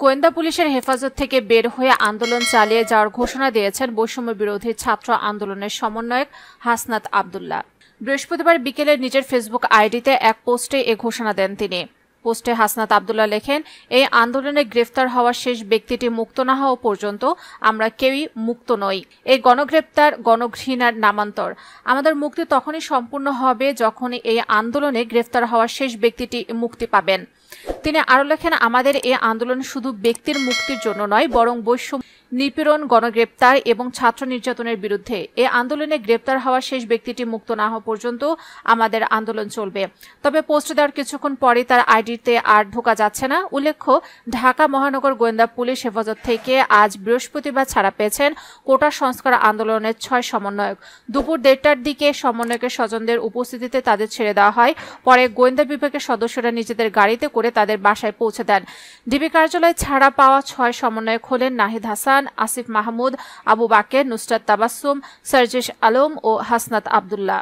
গোয়েন্দা পুলিশের হেফাজত থেকে বের হয়ে আন্দোলন চালিয়ে যাওয়ার ঘোষণা দিয়েছেন বৈষম্য বিরোধী ছাত্র আন্দোলনের সমন্বয়ক হাসনাত আব্দুল্লাহ। বৃহস্পতিবার বিকেলে নিজের ফেসবুক আইডিতে এক পোস্টে এ ঘোষণা দেন তিনি। পোস্টে হাসনাত আব্দুল্লাহ লেখেন, এই আন্দোলনে গ্রেফতার হওয়া শেষ ব্যক্তিটি মুক্ত না হওয়া পর্যন্ত আমরা কেউই মুক্ত নই। এই গণগ্রেপ্তার গণঘৃণার নামান্তর। আমাদের মুক্তি তখনই সম্পূর্ণ হবে যখন এই আন্দোলনে গ্রেফতার হওয়া শেষ ব্যক্তিটি মুক্তি পাবেন। তিনি আরও লেখেন, আমাদের এই আন্দোলন শুধু ব্যক্তির মুক্তির জন্য নয়, বরং বৈষম্য, নিপীড়ন, গণগ্রেপ্তার এবং ছাত্র নির্যাতনের বিরুদ্ধে। এই আন্দোলনে গ্রেপ্তার হওয়া শেষ ব্যক্তিটি মুক্ত না হওয়া পর্যন্ত আমাদের আন্দোলন চলবে। তবে পোস্ট দেওয়ার কিছুক্ষণ পরে তার আইডিতে আর ঢোকা যাচ্ছে না। উল্লেখ্য, ঢাকা মহানগর গোয়েন্দা পুলিশ হেফাজত থেকে আজ বৃহস্পতিবার ছাড়া পেয়েছেন কোটা সংস্কার আন্দোলনের 6 সমন্বয়ক। দুপুর 1:30টার দিকে সমন্বয়কের স্বজনদের উপস্থিতিতে তাদের ছেড়ে দেওয়া হয়। পরে গোয়েন্দা বিভাগের সদস্যরা নিজেদের গাড়িতে করে তাদের বাসায় পৌঁছে দেন। ডিবি কার্যালয়ে ছাড়া পাওয়া 6 সমন্বয়ক হলেন নাহিদ হাসান, আসিফ মাহমুদ, আবু বাকের, নুসরাত তাবাসসুম, সার্জিস আলম ও হাসনাত আব্দুল্লাহ।